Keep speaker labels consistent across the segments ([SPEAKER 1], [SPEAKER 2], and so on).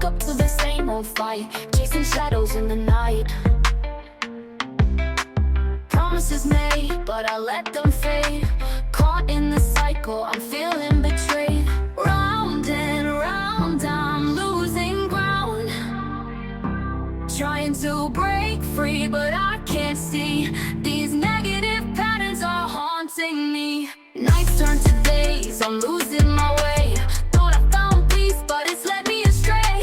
[SPEAKER 1] up to the same old fight, chasing shadows in the night. Promises made, but I let them fade. Caught in the cycle, I'm feeling betrayed. Round and round, I'm losing ground. Trying to break free, but I can't see. These negative patterns are haunting me. Nights turn to days, I'm losing my way. Thought I found peace, but it's led me astray.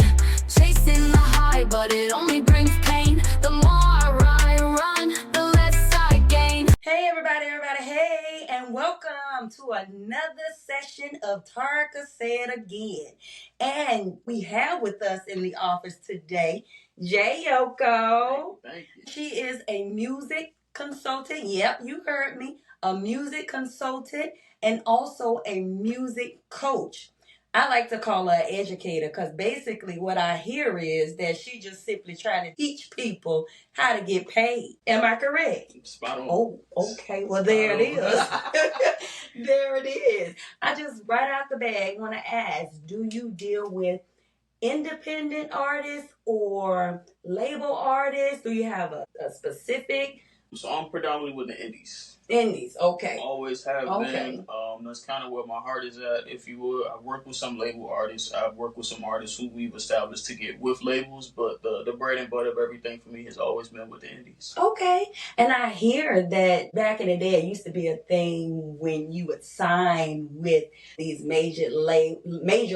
[SPEAKER 1] Chasing the high, but it only brings pain. The more I run, the less I gain.
[SPEAKER 2] Hey everybody, hey, and welcome to another session of Tarka Said Again. And we have with us in the office today, Yoko.
[SPEAKER 3] Thank you.
[SPEAKER 2] She is a music consultant. Yep, you heard me. A music consultant and also a music coach. I like to call her an educator because basically what I hear is that she just simply trying to teach people how to get paid. Am I correct?
[SPEAKER 3] Spot on.
[SPEAKER 2] Oh, okay. Well, there it is. There it is. I just right out the bag want to ask, do you deal with independent artists or label artists? Do you have a specific?
[SPEAKER 3] So I'm predominantly with the indies.
[SPEAKER 2] Indies, okay.
[SPEAKER 3] Always have
[SPEAKER 2] Okay.
[SPEAKER 3] been. That's kind of where my heart is at, if you would. I work with some label artists. I've worked with some artists who we've established to get with labels, but the bread and butter of everything for me has always been with the indies.
[SPEAKER 2] Okay. And I hear that back in the day, it used to be a thing when you would sign with these major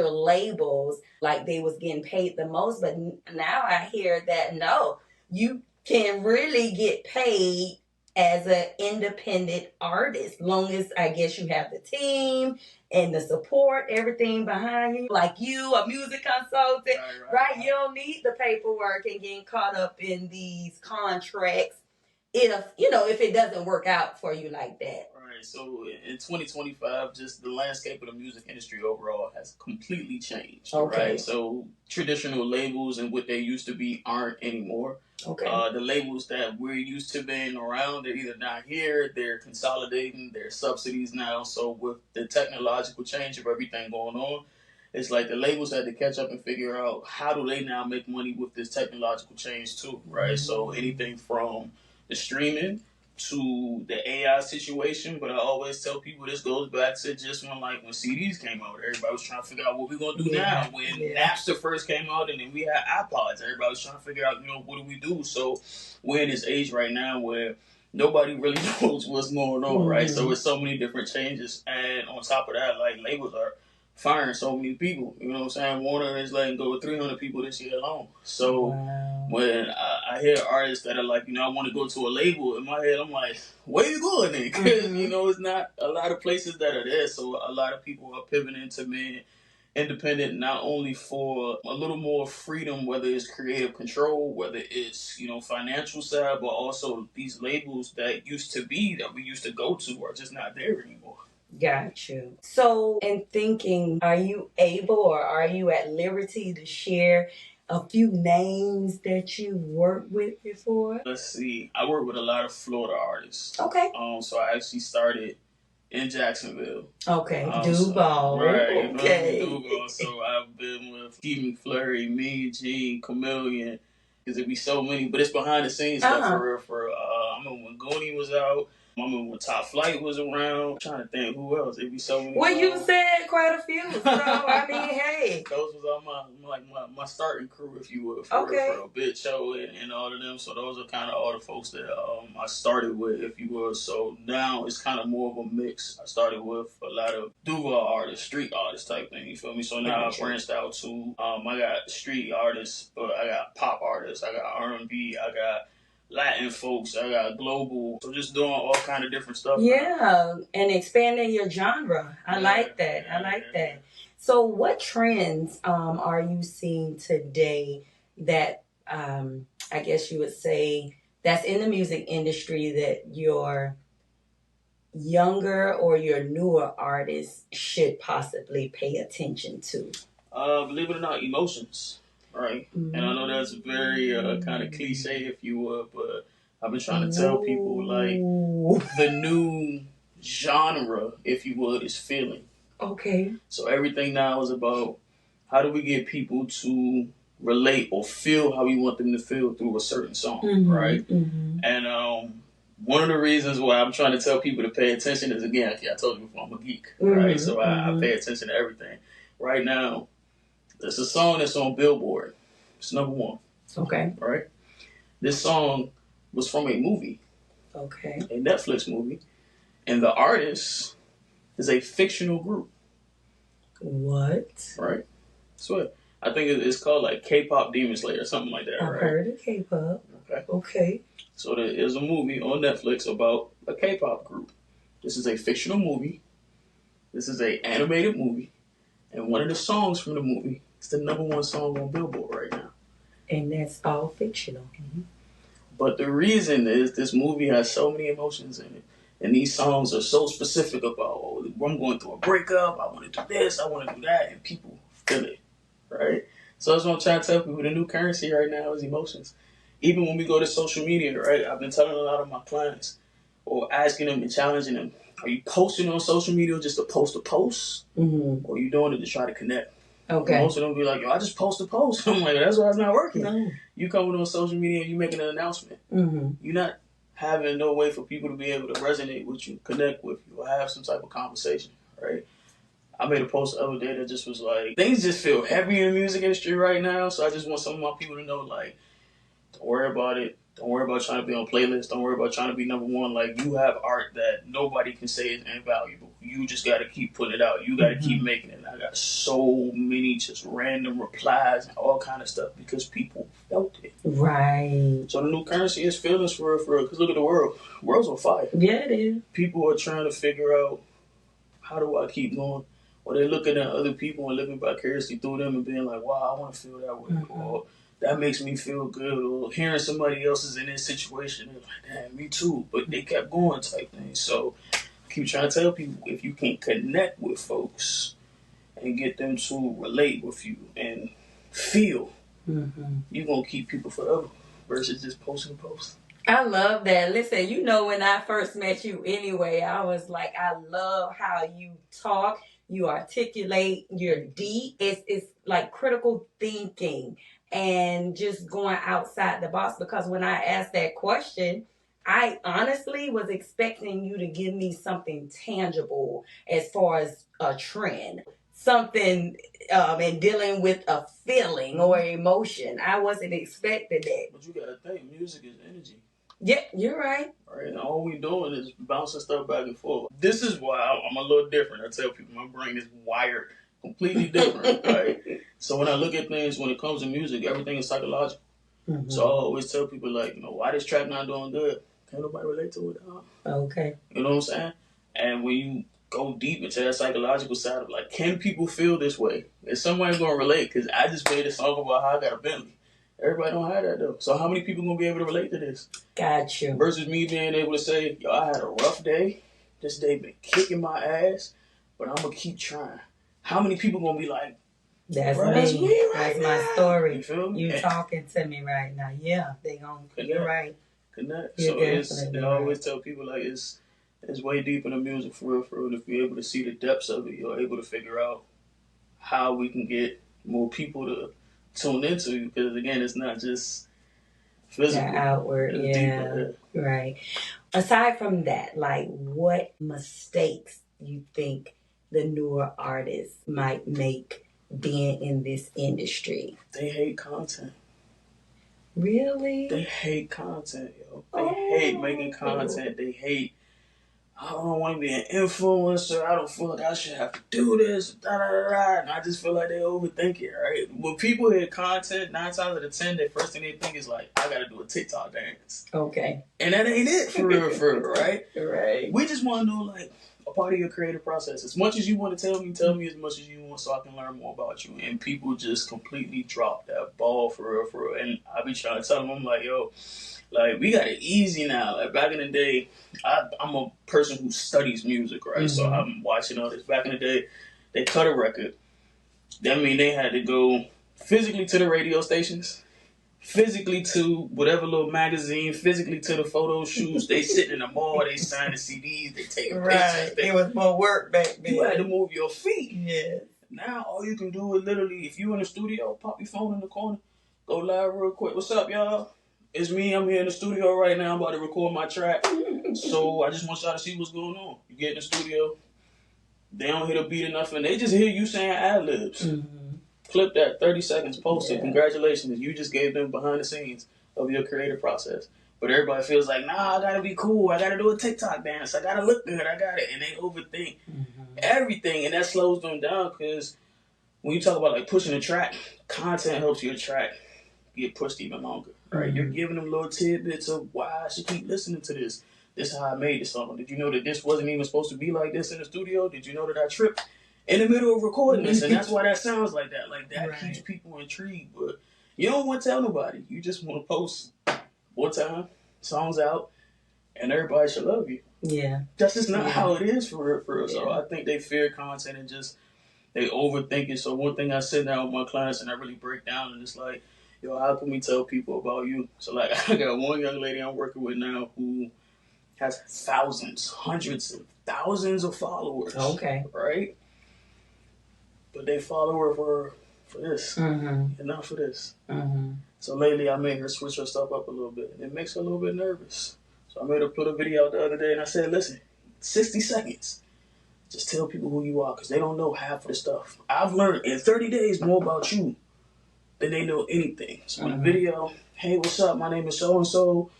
[SPEAKER 2] labels, like they was getting paid the most. But now I hear that no, you can really get paid as an independent artist, long as I guess you have the team and the support, everything behind you. Like you, a music consultant, right? You don't need the paperwork and getting caught up in these contracts if it doesn't work out for you like that.
[SPEAKER 3] Right. So in 2025, just the landscape of the music industry overall has completely changed.
[SPEAKER 2] Okay.
[SPEAKER 3] Right. So traditional labels and what they used to be aren't anymore.
[SPEAKER 2] Okay.
[SPEAKER 3] The labels that we're used to being around, they're either not here, they're consolidating their subsidies now. So with the technological change of everything going on, it's like the labels had to catch up and figure out how do they now make money with this technological change too, right? Mm-hmm. So anything from the streaming to the AI situation, but I always tell people this goes back to just when CDs came out, everybody was trying to figure out what we're gonna do now. When Napster first came out and then we had iPods, everybody was trying to figure out, what do we do? So we're in this age right now where nobody really knows what's going on, right? So it's so many different changes, and on top of that, labels are firing so many people. You know what I'm saying? Warner is letting go of 300 people this year alone. So when I hear artists that are like, I want to go to a label, in my head I'm like, where you going then? Because, it's not a lot of places that are there. So a lot of people are pivoting to being independent, not only for a little more freedom, whether it's creative control, whether it's, financial side, but also these labels that we used to go to are just not there anymore.
[SPEAKER 2] Got you. So in thinking, are you able or are you at liberty to share a few names that you've worked with before?
[SPEAKER 3] Let's see. I work with a lot of Florida artists.
[SPEAKER 2] Okay.
[SPEAKER 3] So I actually started in Jacksonville.
[SPEAKER 2] Okay. Duval.
[SPEAKER 3] So, right.
[SPEAKER 2] Okay.
[SPEAKER 3] Duval. So I've been with Steve McFlurry, Mean Gene, Chameleon. Because it'd be so many, but it's behind the scenes stuff for real. I remember when Goonie was out. I remember when Top Flight was around. I'm trying to think who else. It'd be so many.
[SPEAKER 2] Well, you said quite a few. So I mean, hey.
[SPEAKER 3] Those was all my starting crew, if you would, for a Bit Show and all of them. So those are kind of all the folks that I started with, if you would. So now it's kind of more of a mix. I started with a lot of Duval artists, street artists type thing. You feel me? So now I branched out to I got street artists, but I got pop artists, I got R&B, I got Latin folks, I got global, so just doing all kind of different stuff.
[SPEAKER 2] Yeah, and expanding your genre. I like that. I like that. So what trends are you seeing today that I guess you would say that's in the music industry that your younger or your newer artists should possibly pay attention to?
[SPEAKER 3] Believe it or not, emotions. Right, and I know that's very kind of cliche, if you would, but I've been trying to tell people the new genre, if you would, is feeling.
[SPEAKER 2] Okay.
[SPEAKER 3] So everything now is about how do we get people to relate or feel how you want them to feel through a certain song, right? And one of the reasons why I'm trying to tell people to pay attention is, again, I told you before, I'm a geek, right? So I pay attention to everything. Right now, there's a song that's on Billboard. It's number 1.
[SPEAKER 2] Okay.
[SPEAKER 3] Right? This song was from a movie.
[SPEAKER 2] Okay.
[SPEAKER 3] A Netflix movie. And the artist is a fictional group.
[SPEAKER 2] What?
[SPEAKER 3] Right? So I think it's called like K-pop Demon Slayer or something like that,
[SPEAKER 2] I've
[SPEAKER 3] right?
[SPEAKER 2] heard of K-pop. Okay.
[SPEAKER 3] So there is a movie on Netflix about a K-pop group. This is a fictional movie. This is an animated movie. And one of the songs from the movie is the number 1 song on Billboard right now.
[SPEAKER 2] And that's all fictional.
[SPEAKER 3] But the reason is this movie has so many emotions in it. And these songs are so specific about, oh, I'm going through a breakup, I want to do this, I want to do that, and people feel it, right? So that's what I'm trying to tell people. The new currency right now is emotions. Even when we go to social media, right? I've been telling a lot of my clients, or asking them and challenging them, are you posting on social media just to post a post? Or are you doing it to try to connect?
[SPEAKER 2] Okay.
[SPEAKER 3] And most of them be like, yo, I just post a post. I'm like, that's why it's not working.
[SPEAKER 2] No.
[SPEAKER 3] You coming on social media and you making an announcement. You're not having no way for people to be able to resonate with you, connect with you, or have some type of conversation, right? I made a post the other day that just was like, things just feel heavy in the music industry right now, so I just want some of my people to know, like, don't worry about it. Don't worry about trying to be on playlists. Don't worry about trying to be number 1. Like, you have art that nobody can say is invaluable. You just got to keep putting it out. You got to keep making it. I got so many just random replies and all kind of stuff because people felt it.
[SPEAKER 2] Right.
[SPEAKER 3] So the new currency is feelings for real. Because look at the world. The world's on fire.
[SPEAKER 2] Yeah, it is.
[SPEAKER 3] People are trying to figure out, how do I keep going? Or they're looking at other people and living vicariously through them and being like, wow, I want to feel that way. Or that makes me feel good. Or hearing somebody else is in this situation, they're like, damn, me too. But they kept going type thing. So I keep trying to tell people, if you can connect with folks and get them to relate with you and feel, you're going to keep people forever versus just posting posts.
[SPEAKER 2] I love that. Listen, you know, when I first met you anyway, I was like, I love how you talk, you articulate, you're deep. It's like critical thinking and just going outside the box. Because when I asked that question, I honestly was expecting you to give me something tangible as far as a trend. Something and dealing with a feeling or emotion. I wasn't expecting that.
[SPEAKER 3] But you got to think, music is energy.
[SPEAKER 2] Yeah, you're right.
[SPEAKER 3] Right, and all we doing is bouncing stuff back and forth. This is why I'm a little different. I tell people my brain is wired completely different, right? So when I look at things, when it comes to music, everything is psychological. So I always tell people, like, you know, why this track not doing good? Can't nobody relate to it.
[SPEAKER 2] Okay.
[SPEAKER 3] You know what I'm saying? And when you go deep into that psychological side of, like, can people feel this way? Is somebody going to relate? Because I just made a song about how I got a Bentley. Everybody don't have that, though. So how many people going to be able to relate to this?
[SPEAKER 2] Got you.
[SPEAKER 3] Versus me being able to say, yo, I had a rough day. This day been kicking my ass, but I'm going to keep trying. How many people going to be like,
[SPEAKER 2] that's
[SPEAKER 3] bro,
[SPEAKER 2] me.
[SPEAKER 3] That's me right
[SPEAKER 2] That's
[SPEAKER 3] now.
[SPEAKER 2] My story.
[SPEAKER 3] You feel me?
[SPEAKER 2] You talking to me right now. Yeah, they going to. You're right.
[SPEAKER 3] Connect.
[SPEAKER 2] You're
[SPEAKER 3] So I always tell people, like, it's way deep in the music for real. If you're able to see the depths of it, you're able to figure out how we can get more people to tune into you. Because, again, it's not just physical.
[SPEAKER 2] Outward,
[SPEAKER 3] it's
[SPEAKER 2] yeah.
[SPEAKER 3] deeper.
[SPEAKER 2] Right. Aside from that, like, what mistakes you think the newer artists might make being in this industry?
[SPEAKER 3] They hate content.
[SPEAKER 2] Really?
[SPEAKER 3] They hate content, yo. They hate making content. They hate, I don't want to be an influencer. I don't feel like I should have to do this. And I just feel like they overthink it, right? When people hear content, 9 times out of 10, the first thing they think is like, I got to do a TikTok dance.
[SPEAKER 2] Okay.
[SPEAKER 3] And that ain't it for real, right?
[SPEAKER 2] Right.
[SPEAKER 3] We just want to know, like, a part of your creative process. As much as you want to tell me as much as you want so I can learn more about you. And people just completely drop that ball for real. And I be trying to tell them, I'm like, yo, like, we got it easy now. Like, back in the day, I'm a person who studies music, right? So I'm watching all this. Back in the day, they cut a record. That mean they had to go physically to the radio stations, physically to whatever little magazine, physically to the photo shoots. They sitting in the mall, they signing CDs, they taking pictures.
[SPEAKER 2] It was more work back then.
[SPEAKER 3] You had to move your feet.
[SPEAKER 2] Yeah.
[SPEAKER 3] Now all you can do is literally, if you in the studio, pop your phone in the corner, Go live real quick. What's up, y'all? It's me. I'm here in the studio right now. I'm about to record my track. So I just want y'all to see what's going on. You get in the studio. They don't hear the beat or nothing. They just hear you saying ad-libs. Clip that, 30 seconds, post it. Congratulations. You just gave them behind the scenes of your creative process. But everybody feels like, nah, I gotta be cool. I gotta do a TikTok dance. I gotta look good. I got it. And they overthink everything. And that slows them down because when you talk about like pushing a track, content helps your track get pushed even longer. Right? You're giving them little tidbits of why I should keep listening to this. This is how I made this song. Did you know that this wasn't even supposed to be like this in the studio? Did you know that I tripped in the middle of recording this? And that's why that sounds like that. Like that keeps people intrigued. But you don't want to tell nobody. You just want to post one time, songs out, and everybody should love you.
[SPEAKER 2] Yeah.
[SPEAKER 3] That's just not how it is for real. So I think they fear content and just they overthink it. So one thing I sit down with my clients and I really break down and it's like, yo, how can we tell people about you? So like I got one young lady I'm working with now who has thousands, hundreds of thousands of followers.
[SPEAKER 2] Okay.
[SPEAKER 3] Right? But they follow her for this and not for this. So lately I made her switch her stuff up a little bit. And it makes her a little bit nervous. So I made her put a video out the other day and I said, listen, 60 seconds. Just tell people who you are because they don't know half of the stuff. I've learned in 30 days more about you than they know anything. So in the video, hey, what's up? My name is so-and-so.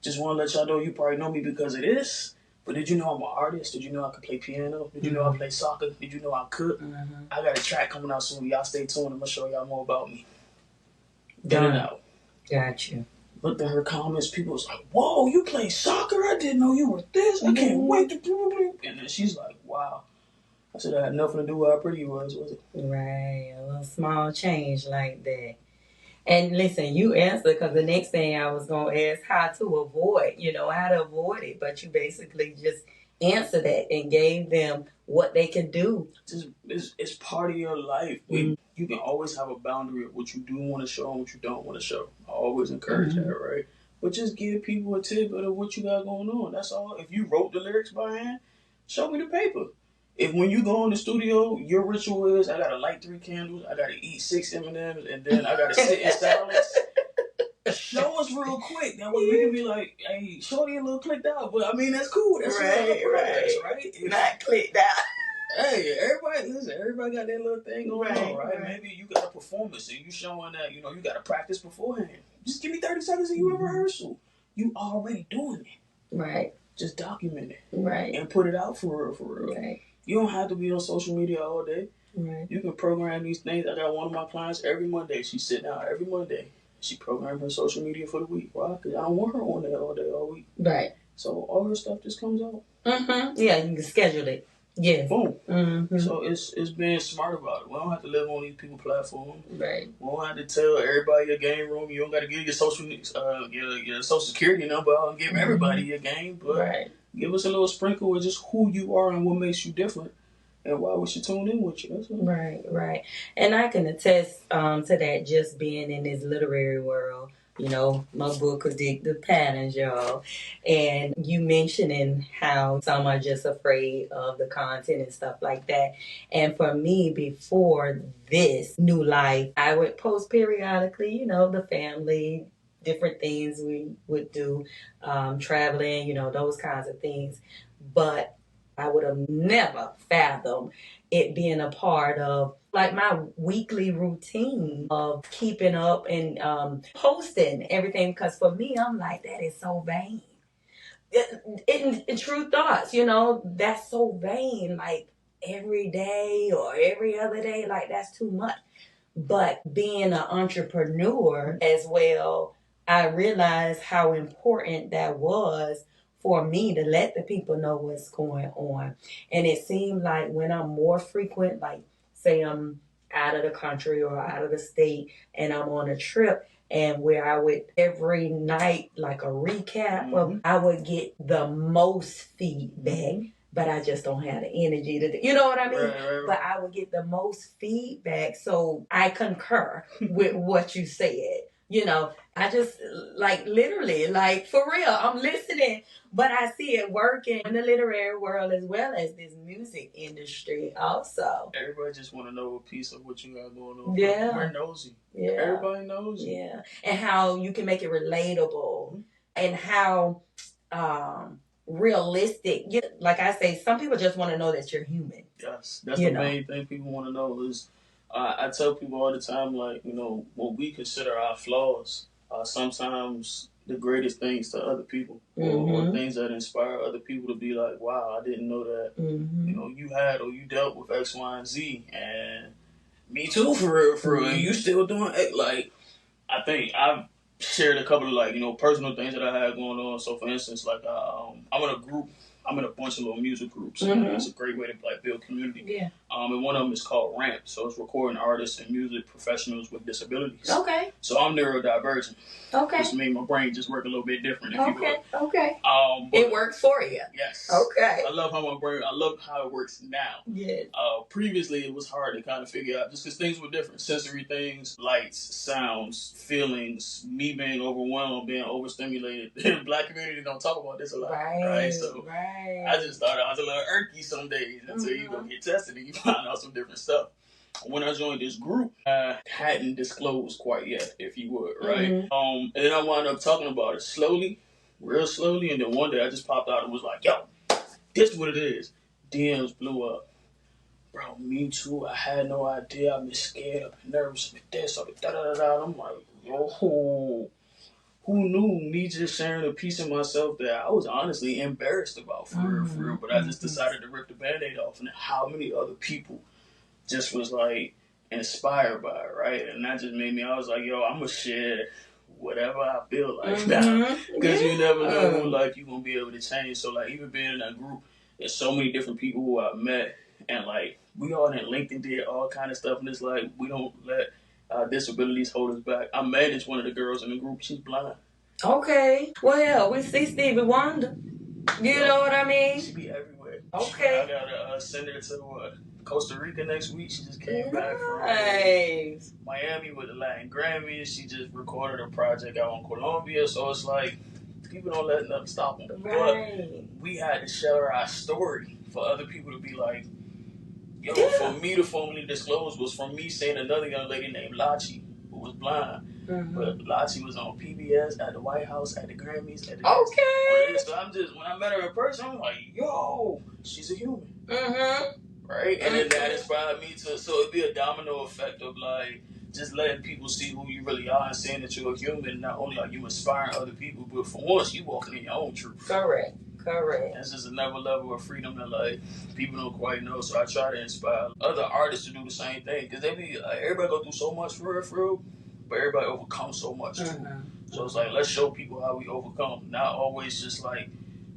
[SPEAKER 3] Just want to let y'all know you probably know me because of this. But did you know I'm an artist? Did you know I could play piano? Did you know I play soccer? Did you know I cook? I got a track coming out soon. Y'all stay tuned. I'm going to show y'all more about me. Get it out.
[SPEAKER 2] Got you.
[SPEAKER 3] Looked at her comments. People was like, whoa, you play soccer? I didn't know you were this. I can't wait to do it. And then she's like, wow. I said, that had nothing to do with how pretty you was it?
[SPEAKER 2] Right. A little small change like that. And listen, you answered because the next thing I was going to ask how to avoid, how to avoid it. But you basically just answered that and gave them what they can do.
[SPEAKER 3] It's part of your life. You can always have a boundary of what you do want to show and what you don't want to show. I always encourage that, right? But just give people a tidbit of what you got going on. That's all. If you wrote the lyrics by hand, show me the paper. If when you go in the studio, your ritual is, I got to light 3 candles, I got to eat 6 M&Ms, and then I got to sit in silence. Show us real quick. That way we can be like, hey, shorty a little clicked out. But I mean, that's cool. That's right?
[SPEAKER 2] Not clicked out.
[SPEAKER 3] Hey, everybody got their little thing going on, right? Maybe you got a performance and you showing that, you got to practice beforehand. Just give me 30 seconds of your rehearsal. You already doing it.
[SPEAKER 2] Right.
[SPEAKER 3] Just document it.
[SPEAKER 2] Right.
[SPEAKER 3] And put it out for real.
[SPEAKER 2] Right.
[SPEAKER 3] You don't have to be on social media all day.
[SPEAKER 2] Right.
[SPEAKER 3] You can program these things. I got one of my clients every Monday. She sit down every Monday. She programmed her social media for the week. Why? Because I don't want her on there all day, all week.
[SPEAKER 2] Right.
[SPEAKER 3] So all her stuff just comes out.
[SPEAKER 2] Yeah, you can schedule it. Yeah.
[SPEAKER 3] Boom. So it's being smart about it. We don't have to live on these people platforms.
[SPEAKER 2] Right.
[SPEAKER 3] We don't have to tell everybody your game room. You don't got to give your social security number out and give everybody your game. But give us a little sprinkle of just who you are and what makes you different. And why we should tune in with you. That's all.
[SPEAKER 2] Right. And I can attest to that just being in this literary world. My book, Addictive Patterns, y'all. And you mentioning how some are just afraid of the content and stuff like that. And for me, before this new life, I would post periodically, the family, different things we would do, traveling, those kinds of things. But I would have never fathomed it being a part of like my weekly routine of keeping up and posting everything. Because for me, I'm like, that is so vain. In true thoughts, that's so vain. Like every day or every other day, like that's too much. But being an entrepreneur as well, I realized how important that was for me to let the people know what's going on. And it seemed like when I'm more frequent, like say I'm out of the country or out of the state and I'm on a trip, and where I would every night, like a recap of, I would get the most feedback, but I just don't have the energy to, you know what I mean? Right. But I would get the most feedback. So I concur with what you said. I just like literally, like for real, I'm listening, but I see it working in the literary world as well as this music industry also.
[SPEAKER 3] Everybody just want to know a piece of what you got going on.
[SPEAKER 2] Yeah.
[SPEAKER 3] We're nosy.
[SPEAKER 2] Yeah.
[SPEAKER 3] Everybody knows you.
[SPEAKER 2] Yeah. And how you can make it relatable and how realistic. Like I say, some people just want to know that you're human.
[SPEAKER 3] Yes. That's the main thing people want to know is, I tell people all the time, like, what we consider our flaws are sometimes the greatest things to other people, or things that inspire other people to be like, wow, I didn't know that, you had or you dealt with X, Y, and Z, and me too, for real, and you still doing it. Like, I think I've shared a couple of, like, personal things that I had going on. So, for instance, like, I'm in a group. I'm in a bunch of little music groups, and it's a great way to like build community. Yeah. And one of them is called RAMP, so it's recording artists and music professionals with disabilities. Okay. So I'm neurodivergent. Okay. Which means my brain just works a little bit different, if you will. Okay.
[SPEAKER 2] It works for you.
[SPEAKER 3] Yes.
[SPEAKER 2] Okay.
[SPEAKER 3] I love how my brain. I love how it works now. Yes. Previously, it was hard to kind of figure out just because things were different, sensory things, lights, sounds, feelings, me being overwhelmed, being overstimulated. The Black community don't talk about this a lot, right? So. Right. I just thought I was a little irky some days until you go get tested and you find out some different stuff. When I joined this group, I hadn't disclosed quite yet, if you would, right? And then I wound up talking about it slowly, real slowly, and then one day I just popped out and was like, yo, this is what it is. DMs blew up. Bro, me too. I had no idea. I've been scared. I've been nervous. I've been this. I've been da-da-da-da. I'm like, yo, who knew me just sharing a piece of myself that I was honestly embarrassed about, for real, but I just decided to rip the Band-Aid off, and how many other people just was like inspired by it, right? And that just made me, I was like, yo, I'm gonna share whatever I feel like now, because you never know who life you're gonna be able to change. So like, even being in that group, there's so many different people who I've met, and like, we all in LinkedIn did all kind of stuff, and it's like, we don't let disabilities hold us back. I managed one of the girls in the group. She's blind. Okay. Well, we see Stevie Wonder. You know what I mean? She be everywhere. Okay. I gotta send her to Costa Rica next week. She just came back from Miami with the Latin Grammys. She just recorded a project out in Colombia. So it's like, people don't let nothing stop them. Right. But we had to share our story for other people to be like, yo, for me to formally disclose was from me seeing another young lady named Lachi, who was blind. But Lachi was on PBS, at the White House, at the Grammys, at the So I'm just, when I met her in person, I'm like, yo, she's a human. Right? And then that inspired me to, so it'd be a domino effect of like, just letting people see who you really are and saying that you're a human. Not only are you inspiring other people, but for once, you walking in your own truth. Correct. That's just another level of freedom that like people don't quite know. So I try to inspire other artists to do the same thing, because they be like, everybody go through so much for real, but everybody overcomes so much too. So it's like, let's show people how we overcome, not always just like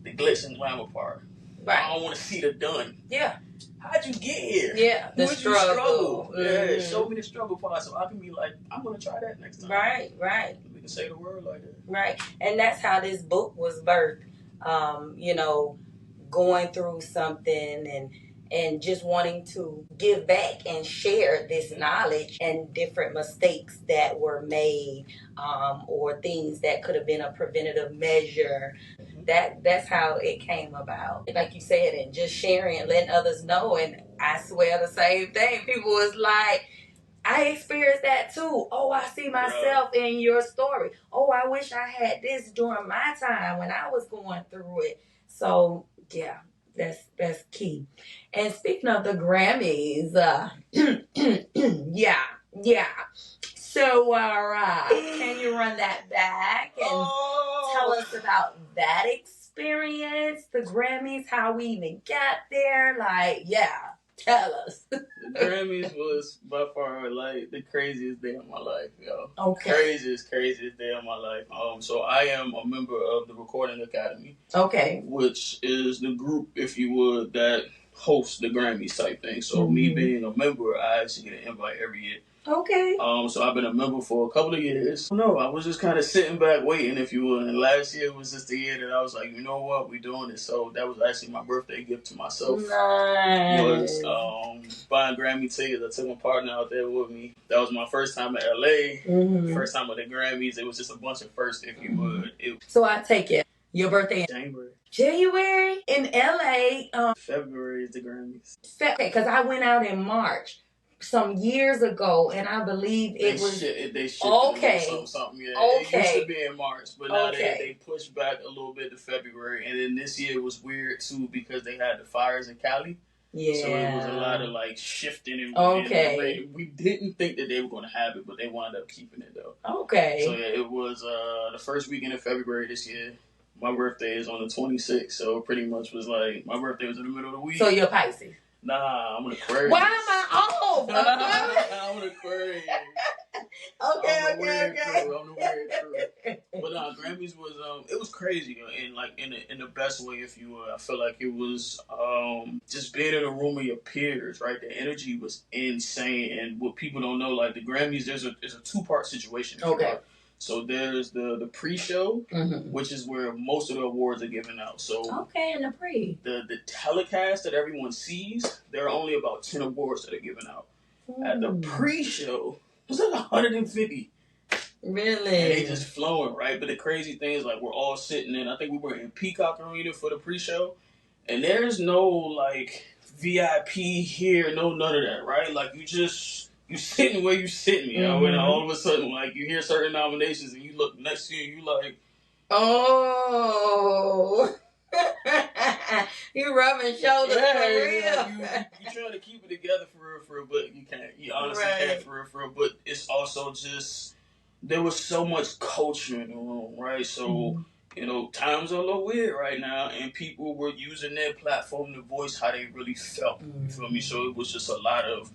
[SPEAKER 3] the glitz and glamour part. Right. I don't want to see the done. Yeah. How'd you get here? Yeah. The struggle. Yeah. Show me the struggle part, so I can be like, I'm gonna try that next time. Right. We can say the word like that. Right. And that's how this book was birthed. Going through something and just wanting to give back and share this knowledge and different mistakes that were made, or things that could have been a preventative measure. That's how it came about. Like you said, and just sharing and letting others know. And I swear the same thing. People was like, I experienced that too. Oh, I see myself in your story. Oh, I wish I had this during my time when I was going through it. So yeah, that's key. And speaking of the Grammys, yeah. So can you run that back and tell us about that experience, the Grammys, how we even got there? Like, yeah. Tell us. The Grammys was by far like the craziest day of my life, yo. Okay. Craziest day of my life. So I am a member of the Recording Academy. Okay. Which is the group, if you would, that hosts the Grammys type thing. So me being a member, I actually get an invite every year. Okay. So I've been a member for a couple of years. No, I was just kind of sitting back waiting, if you would. And last year was just the year that I was like, you know what, we're doing it. So that was actually my birthday gift to myself. Nice. Was buying Grammy tickets. I took my partner out there with me. That was my first time in LA. Mm-hmm. First time at the Grammys. It was just a bunch of firsts, if you would.
[SPEAKER 2] So I take it. Your birthday in
[SPEAKER 3] January.
[SPEAKER 2] January in LA.
[SPEAKER 3] February is the Grammys.
[SPEAKER 2] Because I went out in March some years ago, and I believe
[SPEAKER 3] they shifted okay. Something. Yeah. Okay. It used to be in March, but now they pushed back a little bit to February. And then this year was weird too because they had the fires in Cali. Yeah. So it was a lot of like shifting and we didn't think that they were going to have it, but they wound up keeping it though. Okay. So yeah, it was the first weekend of February this year. My birthday is on the 26th, so it pretty much was like my birthday was in the middle of the week.
[SPEAKER 2] So you're Pisces?
[SPEAKER 3] Nah, I'm an Aquarius.
[SPEAKER 2] Why am I off?
[SPEAKER 3] I'm an Aquarius.
[SPEAKER 2] Okay.
[SPEAKER 3] I'm the weird crew. But Grammys was it was crazy in like in the best way, if you will. I feel like it was just being in a room with your peers, right? The energy was insane, and what people don't know, like the Grammys, there's a 2-part situation. Okay. So there's the pre-show, which is where most of the awards are given out. So
[SPEAKER 2] and the pre.
[SPEAKER 3] The telecast that everyone sees, there are only about 10 awards that are given out. At the pre-show, it was like 150.
[SPEAKER 2] Really?
[SPEAKER 3] And they just flowing, right? But the crazy thing is, like, we're all sitting in, I think we were in Peacock Arena for the pre-show, and there's no, like, VIP here, no none of that, right? Like, you sitting where you sitting, you know, and all of a sudden, like, you hear certain nominations and you look next to you, you like,
[SPEAKER 2] oh, you rubbing shoulders for real.
[SPEAKER 3] Like you trying to keep it together for real, but you can't. You honestly can't for real. But it's also just, there was so much culture in the room, right? So, you know, times are a little weird right now, and people were using their platform to voice how they really felt. You feel me? So it was just a lot of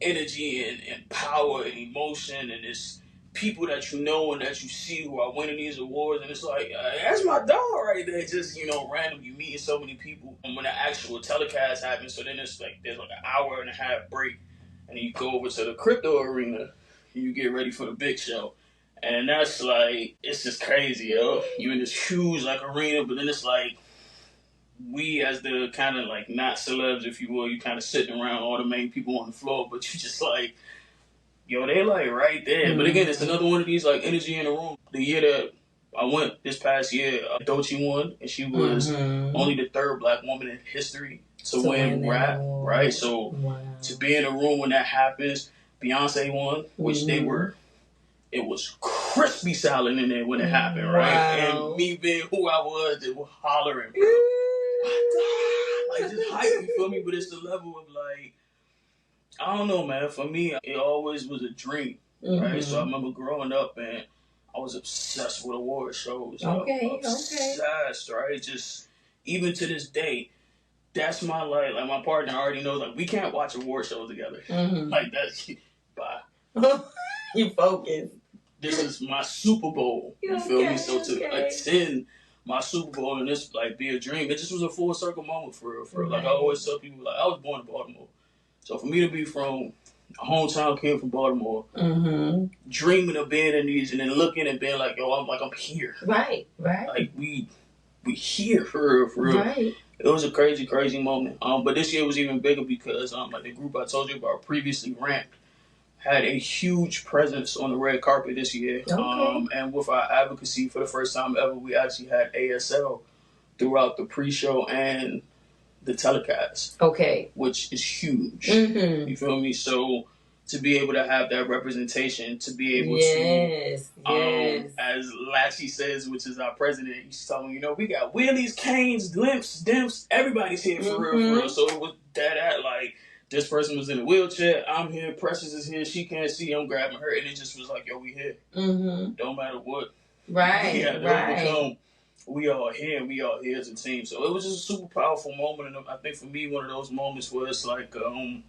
[SPEAKER 3] energy and power and emotion, and it's people that you know and that you see who are winning these awards, and it's like, that's my dog right there. Just, you know, random, you meeting so many people. And when the actual telecast happens, so then it's like there's like an hour and a half break, and then you go over to the crypto arena and you get ready for the big show. And that's like, it's just crazy, yo. You in this huge like arena, but then it's like, we as the kind of like not celebs, if you will, you kind of sitting around all the main people on the floor, but you just like, yo, they like right there. But again, it's another one of these like energy in the room. The year that I went this past year, Doechii won, and she was only the 3rd Black woman in history to win rap, right? So to be in a room when that happens, Beyonce won, which it was crispy silent in there when it happened, right? And me being who I was, they were hollering, bro. Like, just hype, you feel me? But it's the level of like, I don't know, man. For me, it always was a dream, right? So I remember growing up and I was obsessed with award shows. Obsessed, right? Just, even to this day, that's my, like my partner already knows, like, we can't watch award shows together. Like, that's, bye.
[SPEAKER 2] You focus.
[SPEAKER 3] This is my Super Bowl. You feel me? So to attend my Super Bowl and this like be a dream, it just was a full circle moment for real. Like I always tell people, like I was born in Baltimore, so for me to be from a hometown kid from Baltimore, dreaming of being in these and then looking and being like, yo, I'm here.
[SPEAKER 2] Right.
[SPEAKER 3] Like we here for real. Right. It was a crazy moment. But this year was even bigger because like the group I told you about previously, Ramp, had a huge presence on the red carpet this year. And with our advocacy, for the first time ever, we actually had ASL throughout the pre-show and the telecast. Which is huge. You feel me? So to be able to have that representation, to be able to, as Lashy says, which is our president, he's telling you know, we got wheelies, canes, limps, dimps, everybody's here for real. So it was that like, this person was in a wheelchair, I'm here, Precious is here, she can't see, I'm grabbing her, and it just was like, yo, we here. Don't matter what. Overcome. We all here as a team. So it was just a super powerful moment, and I think for me, one of those moments where it's like,
[SPEAKER 2] ASL,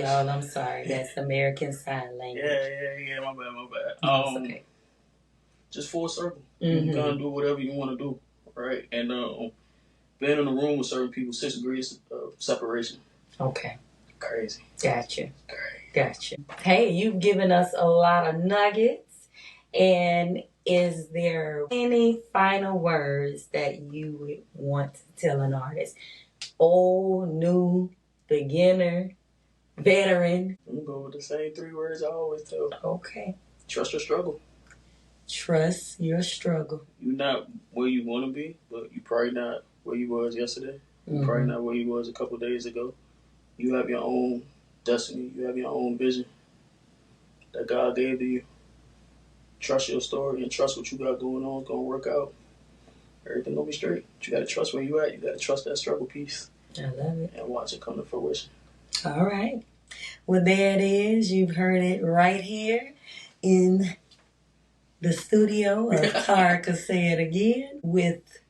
[SPEAKER 2] y'all, I'm sorry, that's American Sign Language.
[SPEAKER 3] Yeah, my bad. Okay. Just full circle. You gotta do whatever you want to do, right? And being in a room with certain people, 6 degrees of separation. Crazy.
[SPEAKER 2] Gotcha. Hey, you've given us a lot of nuggets. And is there any final words that you would want to tell an artist? Old, new, beginner, veteran.
[SPEAKER 3] I'm going with the same 3 words I always tell.
[SPEAKER 2] Okay.
[SPEAKER 3] Trust your struggle.
[SPEAKER 2] Trust your struggle.
[SPEAKER 3] You're not where you want to be, but you probably not where you was yesterday. You're probably not where you was a couple days ago. You have your own destiny. You have your own vision that God gave to you. Trust your story and trust what you got going on. It's going to work out. Everything going to be straight. But you got to trust where you at. You got to trust that struggle piece.
[SPEAKER 2] I love it.
[SPEAKER 3] And watch it come to fruition.
[SPEAKER 2] All right. Well, there it is. You've heard it right here in the studio of Tarka Say It Again with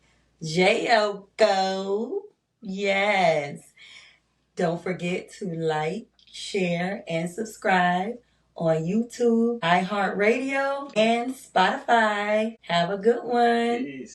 [SPEAKER 2] Yoko. Yes. Don't forget to like, share, and subscribe on YouTube, iHeartRadio, and Spotify. Have a good one.
[SPEAKER 3] Peace.